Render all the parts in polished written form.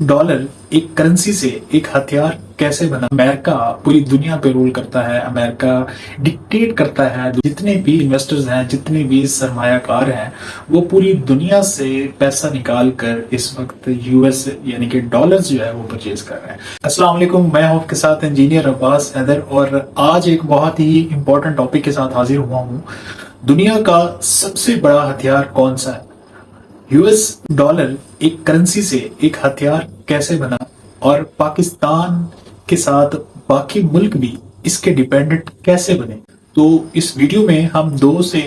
Dollar एक currency से एक हथियार कैसे बना। अमेरिका पूरी दुनिया पे रूल करता है। अमेरिका डिक्टेट करता है। जितने भी इन्वेस्टर्स हैं, जितने भी सरमायाकार हैं, वो पूरी दुनिया से पैसा निकाल कर इस वक्त यूएस यानी कि डॉलर्स जो है वो परचेज कर रहे हैं। अस्सलाम वालेकुम, मैं हूं आपके साथ इंजीनियर अब्बास हैदर और आज एक बहुत ही इंपॉर्टेंट टॉपिक के साथ हाजिर हुआ हूं। दुनिया का सबसे बड़ा हथियार कौन सा है? यूएस डॉलर एक करेंसी से एक हथियार कैसे बना और पाकिस्तान के साथ बाकी मुल्क भी इसके डिपेंडेंट कैसे बने। तो इस वीडियो में हम 2 से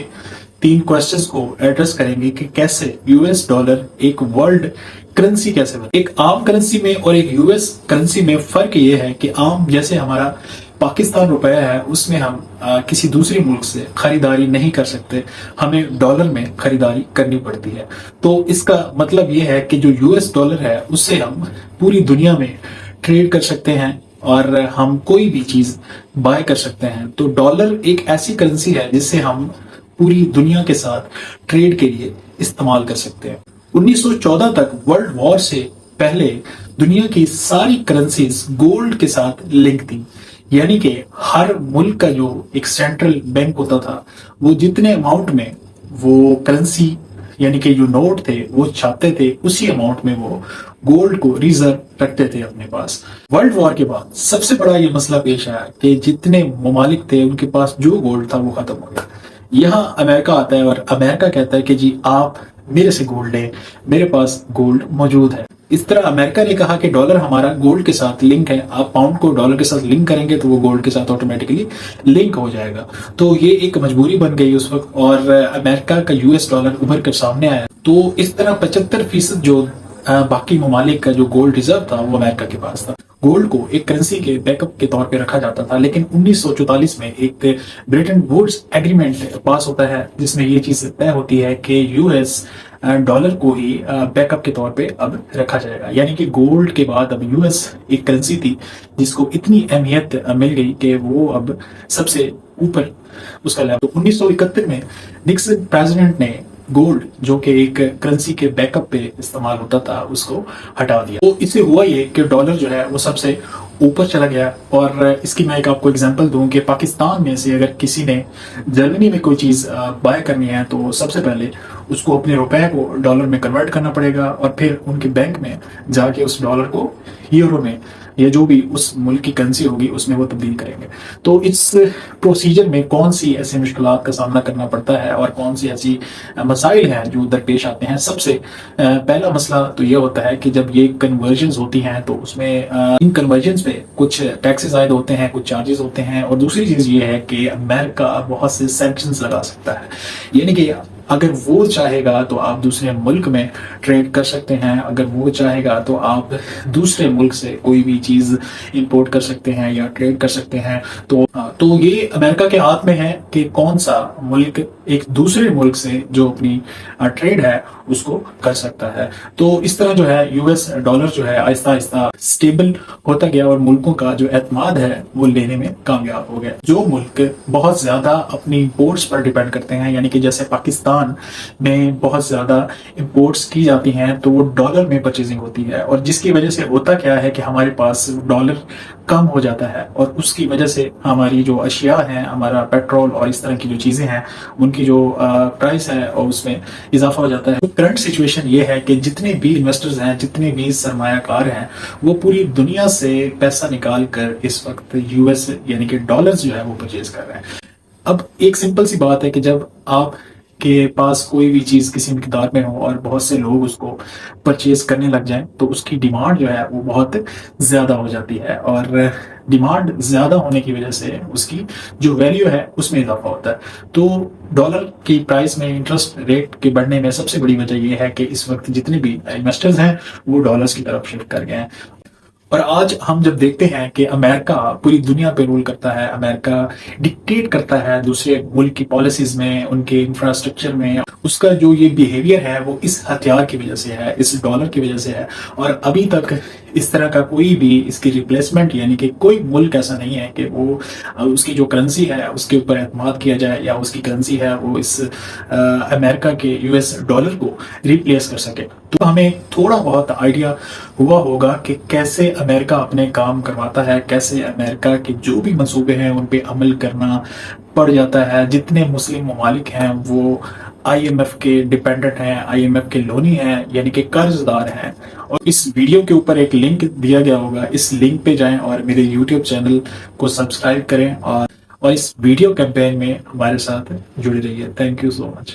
3 क्वेश्चंस को एड्रेस करेंगे कि कैसे यूएस डॉलर एक वर्ल्ड करेंसी कैसे बने। एक आम करेंसी में और एक यूएस करेंसी में फर्क ये है कि आम जैसे हमारा पाकिस्तान रुपया है, उसमें हम किसी दूसरे मुल्क से खरीदारी नहीं कर सकते, हमें डॉलर में खरीदारी करनी पड़ती है। तो इसका मतलब ये है कि जो यूएस डॉलर है उससे हम पूरी दुनिया में ट्रेड कर सकते हैं और हम कोई भी चीज बाय कर सकते हैं। तो डॉलर एक ऐसी करेंसी है जिससे हम पूरी दुनिया के साथ ट्रेड के लिए इस्तेमाल कर सकते हैं। 1914 तक वर्ल्ड वॉर से पहले दुनिया की सारी करेंसीज गोल्ड के साथ लिंक थी, यानी कि हर मुल्क का जो एक सेंट्रल बैंक होता था वो जितने अमाउंट में वो करेंसी यानी कि जो नोट थे वो छापते थे, उसी अमाउंट में वो गोल्ड को रिजर्व रखते थे अपने पास। वर्ल्ड वॉर के बाद सबसे बड़ा ये मसला पेश आया कि जितने ममालिक थे उनके पास जो गोल्ड था वो खत्म हो गया। यहाँ अमेरिका आता है और अमेरिका कहता है कि जी आप मेरे से गोल्ड लें, मेरे पास गोल्ड मौजूद है। इस तरह अमेरिका ने कहा कि डॉलर हमारा गोल्ड के साथ लिंक है, आप पाउंड को डॉलर के साथ लिंक करेंगे तो वो गोल्ड के साथ ऑटोमेटिकली लिंक हो जाएगा। तो ये एक मजबूरी बन गई उस वक्त और अमेरिका का यूएस डॉलर उभर कर सामने आया। तो इस तरह 75% जो बाकी ममालिक का जो गोल्ड रिजर्व था वो अमेरिका के पास था। गोल्ड को एक करेंसी के बैकअप के तौर पे रखा जाता था, लेकिन 1944 में एक ब्रिटेन वुड्स एग्रीमेंट पास होता है जिसमें ये चीज तय होती है कि यूएस डॉलर को ही बैकअप के तौर पे अब रखा जाएगा। यानी कि गोल्ड के बाद अब यूएस एक करेंसी थी जिसको इतनी अहमियत मिल गई कि वो अब सबसे ऊपर उसका लेवल। तो 1971 में निक्सन प्रेसिडेंट ने गोल्ड जो कि एक करेंसी के बैकअप पे इस्तेमाल होता था उसको हटा दिया। तो इससे हुआ ये कि डॉलर जो है वो सबसे ऊपर चला गया। और इसकी मैं एक आपको एग्जांपल दूं कि पाकिस्तान में से अगर किसी ने जर्मनी में कोई चीज बाय करनी है तो सबसे पहले उसको अपने रुपए को डॉलर में कन्वर्ट करना पड़ेगा और फिर उनके बैंक में जाके उस डॉलर को यूरो में या जो भी उस मुल्क की करेंसी होगी उसमें वो तब्दील करेंगे। तो इस प्रोसीजर में कौन सी ऐसी मुश्किलात का सामना करना पड़ता है और कौन सी ऐसी मसाइल हैं जो दरपेश आते हैं। सबसे पहला मसला तो ये होता है कि जब ये कन्वर्जन्स होती हैं तो उसमें इन कन्वर्जन्स पे कुछ टैक्सेस आयद होते हैं, कुछ चार्जेस होते हैं। और दूसरी चीज ये है कि अमेरिका बहुत से सैंक्शंस लगा सकता है, यानी कि अगर वो चाहेगा तो आप दूसरे मुल्क में ट्रेड कर सकते हैं, अगर वो चाहेगा तो आप दूसरे मुल्क से कोई भी चीज इंपोर्ट कर सकते हैं या ट्रेड कर सकते हैं। तो ये अमेरिका के हाथ में है कि कौन सा मुल्क एक दूसरे मुल्क से जो अपनी ट्रेड है उसको कर सकता है। तो इस तरह जो है यूएस डॉलर जो है आहिस्ता आहिस्ता स्टेबल होता गया और मुल्कों का जो एतमाद है वो लेने में कामयाब हो गया। जो मुल्क बहुत ज्यादा अपनी इंपोर्ट्स पर डिपेंड करते हैं, यानी कि जैसे पाकिस्तान में बहुत ज्यादा इंपोर्ट्स की जाती हैं तो वो डॉलर में परचेजिंग होती है, और जिसकी वजह से होता क्या है कि हमारे पास डॉलर कम हो जाता है और उसकी वजह से हमारी जो अशिया है, हमारा पेट्रोल और इस तरह की जो चीजें हैं उनकी जो प्राइस है और उसमें इजाफा हो जाता है। तो करंट सिचुएशन ये है कि जितने भी इन्वेस्टर्स हैं, जितने भी सरमायाकार हैं, वो पूरी दुनिया से पैसा निकाल कर इस वक्त यूएस यानी कि डॉलर्स जो है वो परचेज कर रहे हैं। अब एक सिंपल सी बात है कि जब आप के पास कोई भी चीज किसी मिकदार में हो और बहुत से लोग उसको परचेज करने लग जाएं तो उसकी डिमांड जो है वो बहुत ज्यादा हो जाती है, और डिमांड ज्यादा होने की वजह से उसकी जो वैल्यू है उसमें इजाफा होता है। तो डॉलर की प्राइस में इंटरेस्ट रेट के बढ़ने में सबसे बड़ी वजह यह है कि इस वक्त जितने भी इन्वेस्टर्स हैं वो डॉलर्स की तरफ शिफ्ट कर गए हैं। और आज हम जब देखते हैं कि अमेरिका पूरी दुनिया पे रूल करता है, अमेरिका डिक्टेट करता है दूसरे मुल्क की पॉलिसीज में, उनके इंफ्रास्ट्रक्चर में, उसका जो ये बिहेवियर है वो इस हथियार की वजह से है, इस डॉलर की वजह से है। और अभी तक इस तरह का कोई भी इसकी रिप्लेसमेंट यानी कि कोई मुल्क ऐसा नहीं है कि वो उसकी जो करेंसी है उसके ऊपर एतमाद किया जाए या उसकी करेंसी है वो इस अमेरिका के यूएस डॉलर को रिप्लेस कर सके। तो हमें थोड़ा बहुत आइडिया ہوا ہوگا کہ کیسے امریکہ اپنے کام کرواتا ہے، کیسے امریکہ کے جو بھی منصوبے ہیں ان پہ عمل کرنا پڑ جاتا ہے۔ جتنے مسلم ممالک ہیں وہ آئی ایم ایف کے ڈیپینڈنٹ ہیں، آئی ایم ایف کے لونی ہیں، یعنی کہ قرض دار ہیں۔ اور اس ویڈیو کے اوپر ایک لنک دیا گیا ہوگا، اس لنک پہ جائیں اور میرے یوٹیوب چینل کو سبسکرائب کریں اور اس ویڈیو کیمپین میں ہمارے ساتھ جڑے رہیے۔ Thank you so much.